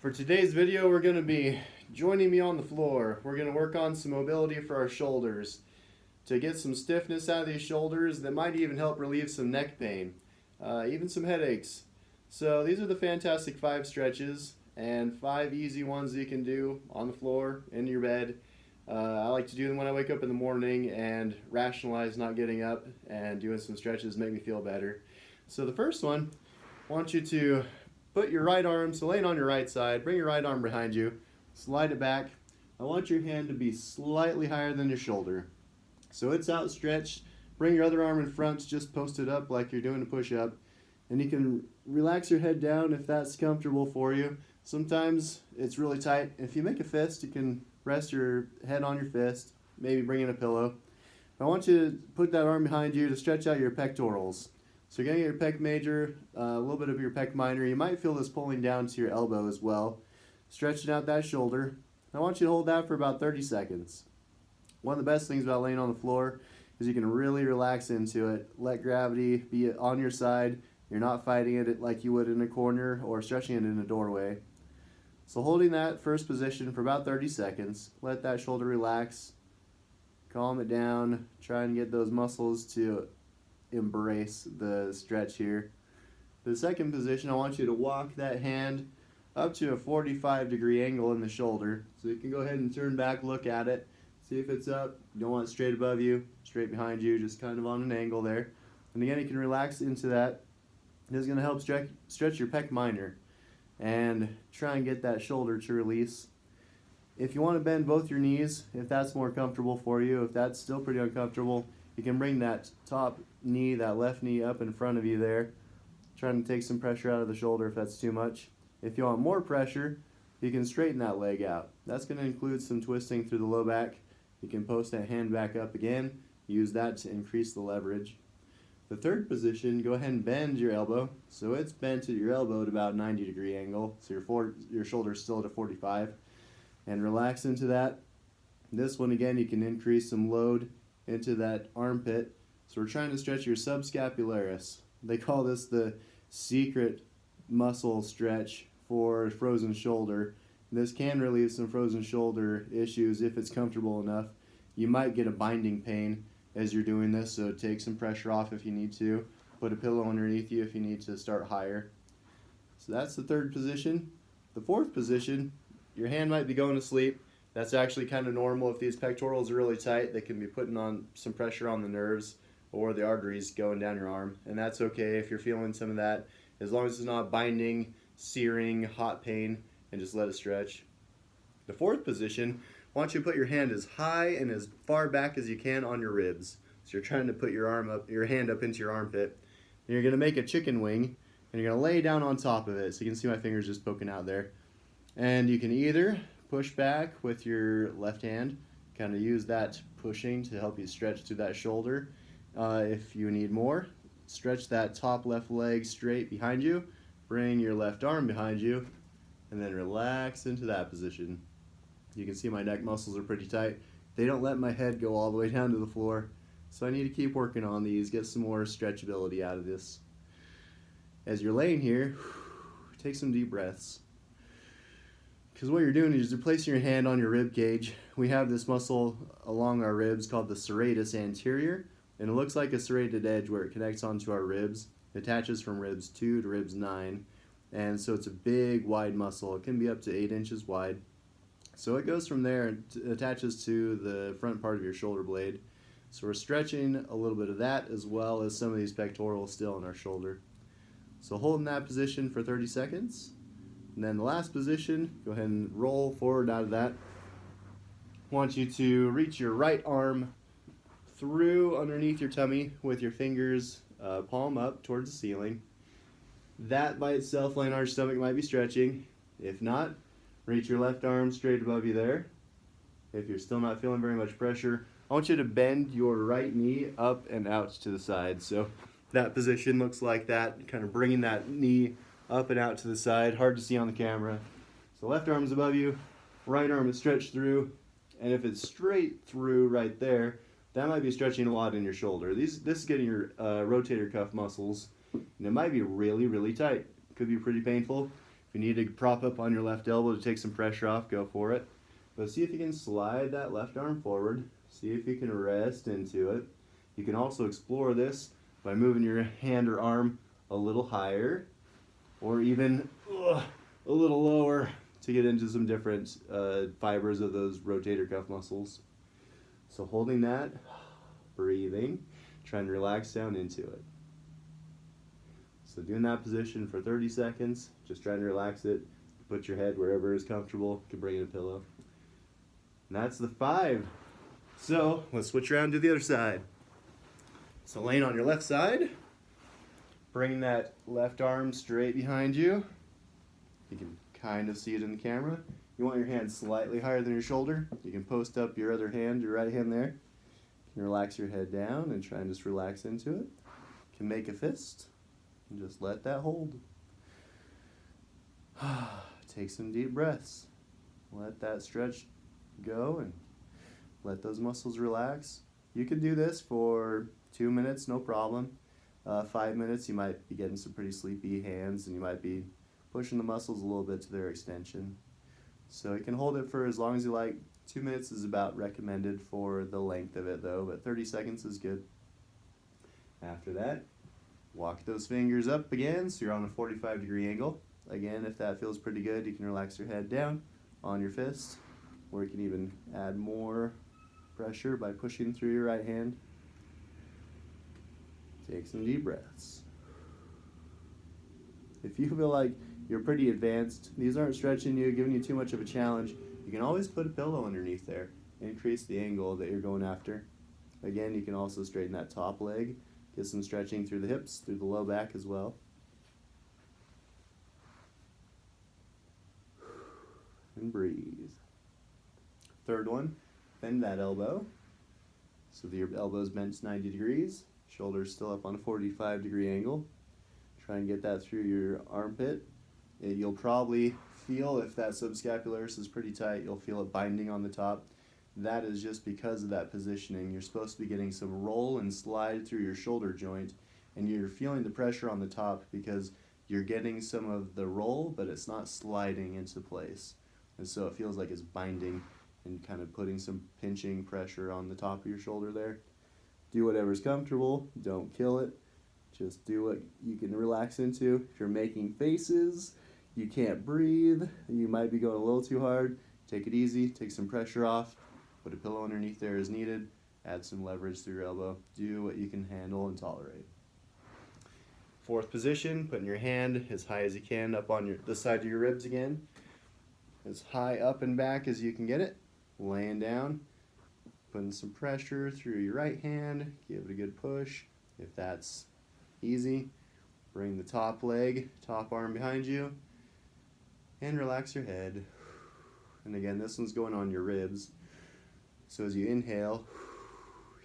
For today's video, we're going to be joining me on the floor. We're going to work on some mobility for our shoulders to get some stiffness out of these shoulders that might even help relieve some neck pain, even some headaches. So these are the Fantastic 5 stretches and 5 easy ones that you can do on the floor, in your bed. I like to do them when I wake up in the morning and rationalize not getting up, and doing some stretches make me feel better. So the first one, I want you to put your right arm, so laying on your right side, bring your right arm behind you, slide it back. I want your hand to be slightly higher than your shoulder. So it's outstretched. Bring your other arm in front, just post it up like you're doing a push-up. And you can relax your head down if that's comfortable for you. Sometimes it's really tight. If you make a fist, you can rest your head on your fist, maybe bring in a pillow. I want you to put that arm behind you to stretch out your pectorals. So you're going to get your pec major, a little bit of your pec minor. You might feel this pulling down to your elbow as well. Stretching out that shoulder. I want you to hold that for about 30 seconds. One of the best things about laying on the floor is you can really relax into it. Let gravity be on your side. You're not fighting it like you would in a corner or stretching it in a doorway. So holding that first position for about 30 seconds, let that shoulder relax. Calm it down. Try and get those muscles to embrace the stretch here. The second position, I want you to walk that hand up to a 45-degree angle in the shoulder. So you can go ahead and turn back, look at it, see if it's up. You don't want it straight above you, straight behind you, just kind of on an angle there. And again, you can relax into that. This is going to help stretch your pec minor and try and get that shoulder to release. If you want to bend both your knees, if that's more comfortable for you, if that's still pretty uncomfortable, you can bring that top knee, that left knee up in front of you there, trying to take some pressure out of the shoulder if that's too much. If you want more pressure, you can straighten that leg out. That's going to include some twisting through the low back. You can post that hand back up again, use that to increase the leverage. The third position, go ahead and bend your elbow. So it's bent at your elbow at about 90-degree angle, so your shoulder's still at a 45. And relax into that. This one again, you can increase some load into that armpit. So we're trying to stretch your subscapularis. They call this the secret muscle stretch for frozen shoulder. This can relieve some frozen shoulder issues if it's comfortable enough. You might get a binding pain as you're doing this, so take some pressure off if you need to. Put a pillow underneath you if you need to start higher. So that's the third position. The fourth position, your hand might be going to sleep. That's actually kind of normal. If these pectorals are really tight, they can be putting on some pressure on the nerves or the arteries going down your arm. And that's okay if you're feeling some of that, as long as it's not binding, searing, hot pain, and just let it stretch. The fourth position, I want you to put your hand as high and as far back as you can on your ribs. So you're trying to put your hand up into your armpit. And you're going to make a chicken wing, and you're going to lay down on top of it. So you can see my fingers just poking out there. And you can either push back with your left hand, kind of use that pushing to help you stretch through that shoulder. If you need more, stretch that top left leg straight behind you, bring your left arm behind you, and then relax into that position. You can see my neck muscles are pretty tight. They don't let my head go all the way down to the floor, so I need to keep working on these, get some more stretchability out of this. As you're laying here, take some deep breaths. Because what you're doing is you're placing your hand on your rib cage. We have this muscle along our ribs called the serratus anterior, and it looks like a serrated edge where it connects onto our ribs. It attaches from ribs 2 to ribs 9, and so it's a big, wide muscle. It can be up to 8 inches wide. So it goes from there and attaches to the front part of your shoulder blade. So we're stretching a little bit of that as well as some of these pectorals still in our shoulder. So holding that position for 30 seconds. And then the last position, go ahead and roll forward out of that. I want you to reach your right arm through underneath your tummy with your fingers palm up towards the ceiling. That by itself, laying on your stomach, might be stretching. If not, reach your left arm straight above you there. If you're still not feeling very much pressure, I want you to bend your right knee up and out to the side. So that position looks like that, kind of bringing that knee up and out to the side. Hard to see on the camera. So left arm is above you, right arm is stretched through, and if it's straight through right there, that might be stretching a lot in your shoulder. This is getting your rotator cuff muscles, and it might be really, really tight. Could be pretty painful. If you need to prop up on your left elbow to take some pressure off, go for it. But see if you can slide that left arm forward. See if you can rest into it. You can also explore this by moving your hand or arm a little higher, or even a little lower to get into some different fibers of those rotator cuff muscles. So holding that, breathing, trying to relax down into it. So doing that position for 30 seconds, just trying to relax it. Put your head wherever is comfortable. You can bring in a pillow. And that's the 5. So let's switch around to the other side. So laying on your left side, bring that left arm straight behind you. You can kind of see it in the camera. You want your hand slightly higher than your shoulder. You can post up your other hand, your right hand there. You can relax your head down and try and just relax into it. You can make a fist and just let that hold. Take some deep breaths. Let that stretch go and let those muscles relax. You can do this for 2 minutes, no problem. 5 minutes, you might be getting some pretty sleepy hands and you might be pushing the muscles a little bit to their extension. So you can hold it for as long as you like. 2 minutes is about recommended for the length of it though, but 30 seconds is good. After that, walk those fingers up again so you're on a 45-degree angle. Again, if that feels pretty good, you can relax your head down on your fist, or you can even add more pressure by pushing through your right hand. Take some deep breaths. If you feel like you're pretty advanced, these aren't stretching you, giving you too much of a challenge, you can always put a pillow underneath there. Increase the angle that you're going after. Again, you can also straighten that top leg, get some stretching through the hips, through the low back as well. And breathe. Third one, bend that elbow so that your elbow's bent 90 degrees, shoulders still up on a 45-degree angle. Try and get that through your armpit. You'll probably feel, if that subscapularis is pretty tight, you'll feel it binding on the top. That is just because of that positioning. You're supposed to be getting some roll and slide through your shoulder joint, and you're feeling the pressure on the top because you're getting some of the roll, but it's not sliding into place. And so it feels like it's binding and kind of putting some pinching pressure on the top of your shoulder there. Do whatever's comfortable. Don't kill it. Just do what you can relax into. If you're making faces, you can't breathe, you might be going a little too hard, take it easy, take some pressure off, put a pillow underneath there as needed, add some leverage through your elbow. Do what you can handle and tolerate. Fourth position, putting your hand as high as you can up on the side of your ribs again. As high up and back as you can get it. Laying down, putting some pressure through your right hand, give it a good push. If that's easy, bring the top leg, top arm behind you, and relax your head. And again, this one's going on your ribs. So as you inhale,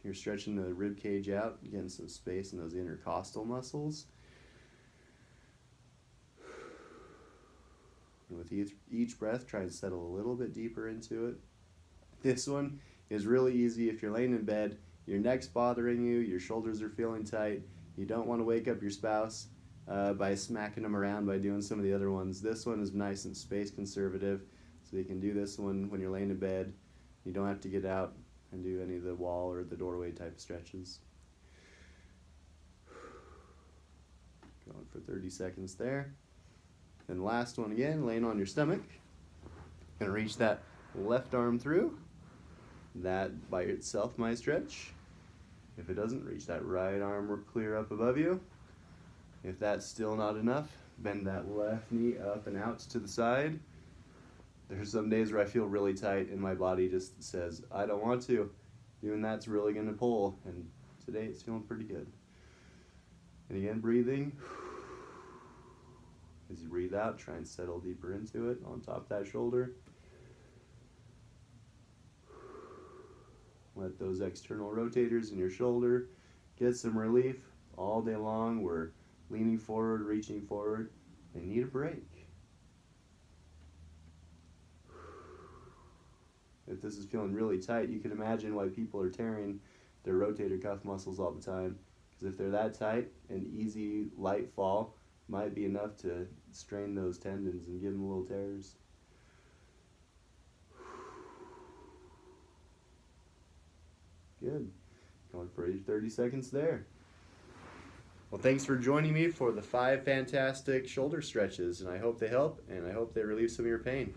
you're stretching the rib cage out, getting some space in those intercostal muscles. And with each breath, try and settle a little bit deeper into it. This one is really easy if you're laying in bed, your neck's bothering you, your shoulders are feeling tight, you don't want to wake up your spouse by smacking them around by doing some of the other ones. This one is nice and space conservative, so you can do this one when you're laying in bed. You don't have to get out and do any of the wall or the doorway type stretches. Going for 30 seconds there. Then last one again, laying on your stomach. Gonna reach that left arm through. That by itself might stretch. If it doesn't, reach that right arm clear up above you. If that's still not enough, bend that left knee up and out to the side. There's some days where I feel really tight and my body just says, I don't want to. Doing that's really gonna pull, and today it's feeling pretty good. And again, breathing. As you breathe out, try and settle deeper into it on top of that shoulder. Let those external rotators in your shoulder get some relief. All day long, we're leaning forward, reaching forward. They need a break. If this is feeling really tight, you can imagine why people are tearing their rotator cuff muscles all the time. Because if they're that tight, an easy, light fall might be enough to strain those tendons and give them little tears. Good. Going for 30 seconds there. Well, thanks for joining me for the 5 fantastic shoulder stretches, and I hope they help, and I hope they relieve some of your pain.